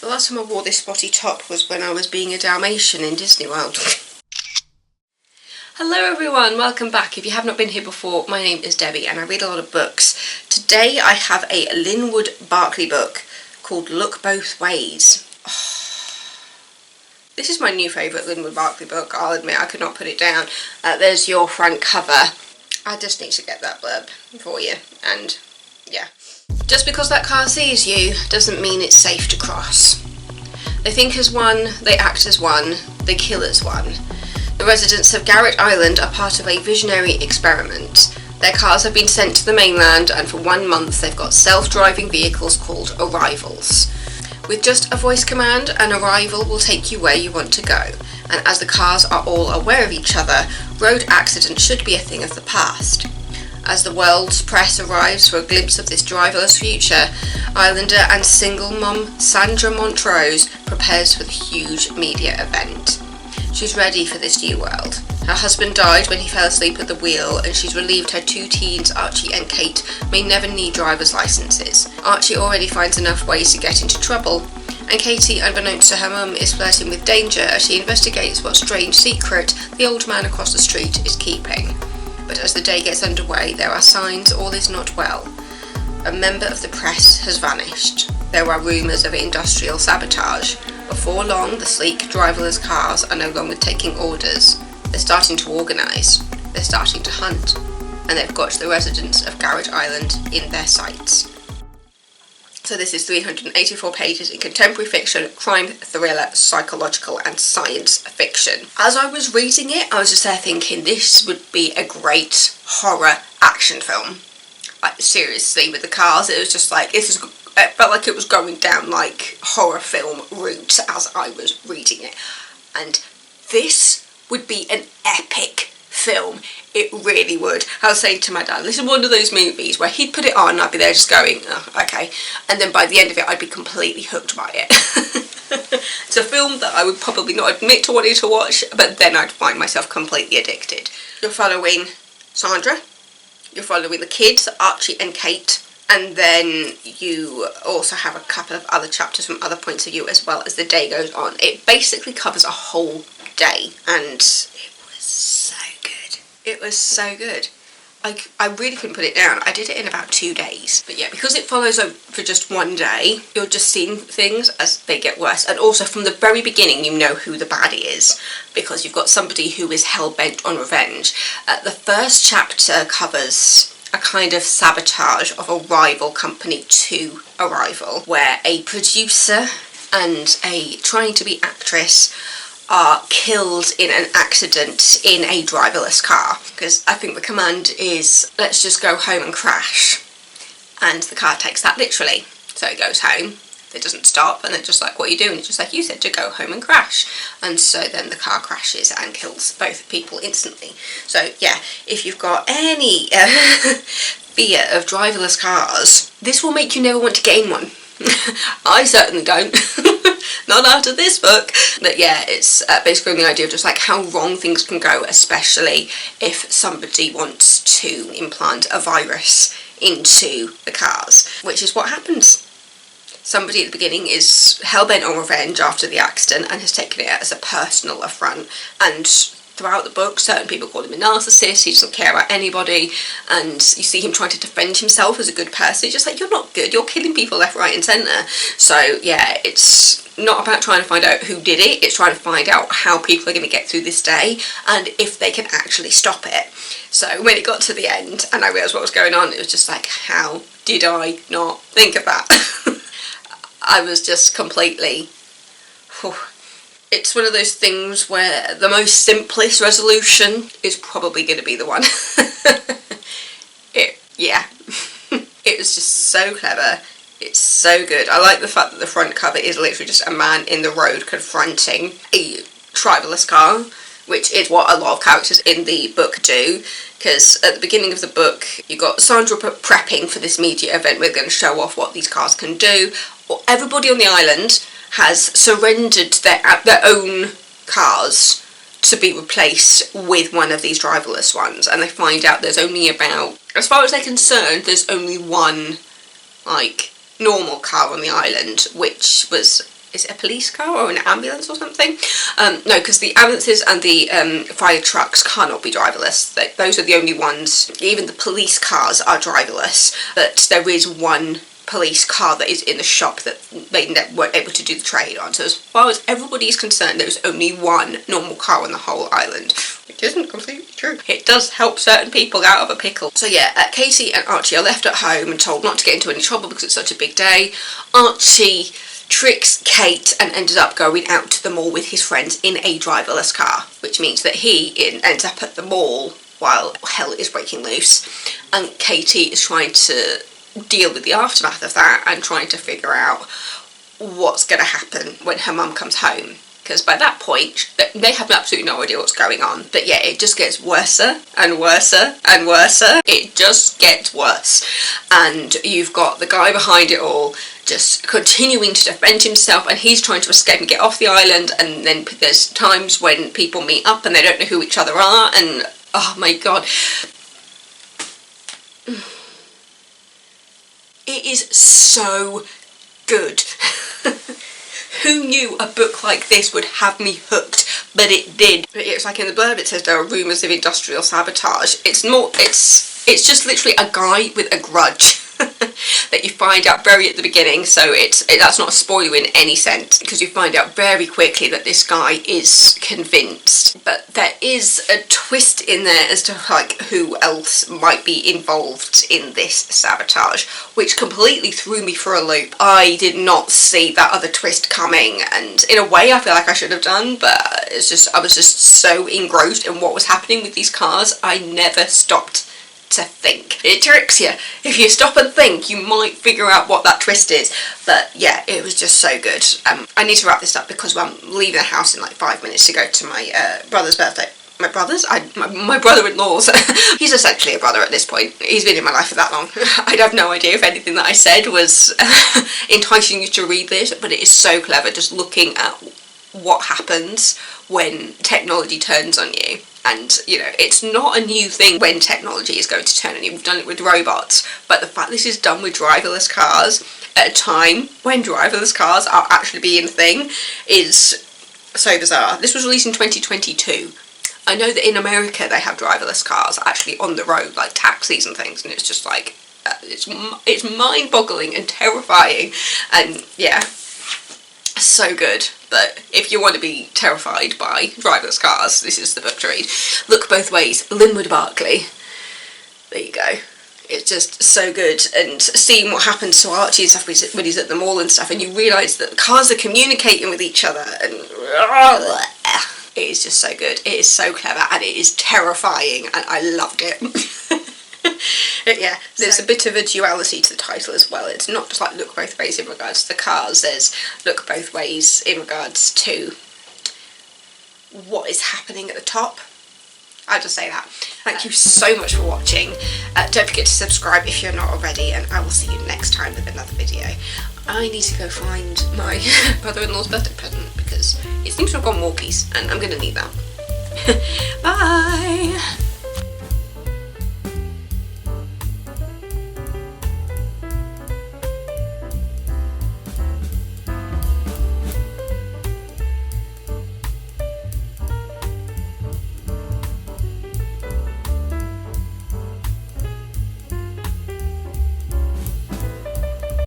The last time I wore this spotty top was when I was being a Dalmatian in Disney World. Hello everyone, welcome back. If you have not been here before, my name is Debbie and I read a lot of books. Today I have a Linwood Barclay book called Look Both Ways. This is my new favourite Linwood Barclay book, I'll admit, I could not put it down. There's your front cover. I just need to get that blurb for you, and yeah. Just because that car sees you doesn't mean it's safe to cross. They think as one, they act as one, they kill as one. The residents of Garrett Island are part of a visionary experiment. Their cars have been sent to the mainland, and for 1 month they've got self-driving vehicles called arrivals. With just a voice command, an arrival will take you where you want to go, and as the cars are all aware of each other, road accidents should be a thing of the past. As the world's press arrives for a glimpse of this driverless future, Islander and single mum Sandra Montrose prepares for the huge media event. She's ready for this new world. Her husband died when he fell asleep at the wheel, and she's relieved her 2 teens, Archie and Kate, may never need driver's licenses. Archie already finds enough ways to get into trouble, and Katie, unbeknownst to her mum, is flirting with danger as she investigates what strange secret the old man across the street is keeping. But as the day gets underway, there are signs all is not well. A member of the press has vanished. There are rumours of industrial sabotage. Before long, the sleek, driverless cars are no longer taking orders. They're starting to organise. They're starting to hunt. And they've got the residents of Garrett Island in their sights. So this is 384 pages in contemporary fiction, crime, thriller, psychological and science fiction. As I was reading it, I was just there thinking this would be a great horror action film. Like, seriously, with the cars, it was just like, it felt like it was going down like horror film route as I was reading it. And this would be an epic film. It really would. I was saying to my dad, this is one of those movies where he'd put it on and I'd be there just going, oh, okay. And then by the end of it, I'd be completely hooked by it. It's a film that I would probably not admit to wanting to watch, but then I'd find myself completely addicted. You're following Sandra. You're following the kids, Archie and Kate. And then you also have a couple of other chapters from other points of view as well as the day goes on. It basically covers a whole day, and it was so good. It was so good. I really couldn't put it down. I did it in about 2 days. But yeah, because it follows over for just 1 day, you're just seeing things as they get worse. And also from the very beginning, you know who the baddie is, because you've got somebody who is hell-bent on revenge. The first chapter covers a kind of sabotage of a rival company to Arrival, where a producer and a trying-to-be actress are killed in an accident in a driverless car. Because I think the command is, let's just go home and crash. And the car takes that literally. So it goes home, it doesn't stop, and they're just like, what are you doing? It's just like, you said to go home and crash. And so then the car crashes and kills both people instantly. So yeah, if you've got any fear of driverless cars, this will make you never want to get in one. I certainly don't. Not after this book. But yeah, it's basically the idea of just like how wrong things can go, especially if somebody wants to implant a virus into the cars, which is what happens. Somebody at the beginning is hell-bent on revenge after the accident and has taken it as a personal affront, and throughout the book certain people call him a narcissist, he doesn't care about anybody, and you see him trying to defend himself as a good person. It's just like, you're not good, you're killing people left, right and centre. So yeah, it's not about trying to find out who did it, it's trying to find out how people are going to get through this day and if they can actually stop it. So when it got to the end and I realised what was going on, it was just like, how did I not think of that? I was just completely... It's one of those things where the most simplest resolution is probably going to be the one. Yeah. It was just so clever. It's so good. I like the fact that the front cover is literally just a man in the road confronting a driverless car, which is what a lot of characters in the book do, because at the beginning of the book you got Sandra prepping for this media event. We're going to show off what these cars can do. Everybody on the island has surrendered their own cars to be replaced with one of these driverless ones, and they find out there's only about, as far as they're concerned, there's only one like normal car on the island, which was is it a police car or an ambulance or something? No, because the ambulances and the fire trucks cannot be driverless. Those are the only ones. Even the police cars are driverless, but there is one police car that is in the shop that they weren't able to do the trade on. So as far as everybody is concerned, there's only one normal car on the whole island, which isn't completely true. It does help certain people out of a pickle. So yeah, Katie and Archie are left at home and told not to get into any trouble because it's such a big day. Archie tricks Kate and ended up going out to the mall with his friends in a driverless car, which means that he ends up at the mall while hell is breaking loose, and Katie is trying to deal with the aftermath of that and trying to figure out what's going to happen when her mum comes home, because by that point they have absolutely no idea what's going on. But yeah, it just gets worse and worse and worse. It just gets worse, and you've got the guy behind it all just continuing to defend himself, and he's trying to escape and get off the island, and then there's times when people meet up and they don't know who each other are, and oh my god, it is so good. Who knew a book like this would have me hooked? But it did. It's like in the blurb it says there are rumours of industrial sabotage. It's just literally a guy with a grudge that you find out very at the beginning, so that's not a spoiler in any sense, because you find out very quickly that this guy is convinced. But there is a twist in there as to like who else might be involved in this sabotage, which completely threw me for a loop. I did not see that other twist coming, and in a way I feel like I should have done, but I was just so engrossed in what was happening with these cars, I never stopped to think. It tricks you. If you stop and think, you might figure out what that twist is. But yeah, it was just so good. I need to wrap this up because I'm leaving the house in like 5 minutes to go to my brother's birthday. My brother-in-law's. He's essentially a brother at this point. He's been in my life for that long. I'd have no idea if anything that I said was enticing you to read this, but it is so clever just looking at what happens when technology turns on you. And, you know, it's not a new thing when technology is going to turn on you. We've done it with robots. But the fact this is done with driverless cars at a time when driverless cars are actually being a thing is so bizarre. This was released in 2022. I know that in America they have driverless cars actually on the road, like taxis and things, and it's just like, it's mind-boggling and terrifying. And, yeah, so good. But if you want to be terrified by driverless cars, this is the book to read. Look Both Ways, Linwood Barclay. There you go. It's just so good. And seeing what happens to Archie and stuff when he's at the mall and stuff, and you realise that the cars are communicating with each other, and it is just so good. It is so clever, and it is terrifying, and I loved it. Yeah, there's a bit of a duality to the title as well. It's not just like Look Both Ways in regards to the cars, there's Look Both Ways in regards to what is happening at the top. I'll just say that. Thank you so much for watching. Don't forget to subscribe if you're not already, and I will see you next time with another video. I need to go find my brother-in-law's birthday present because it seems to have gone walkies, and I'm going to need that. Bye!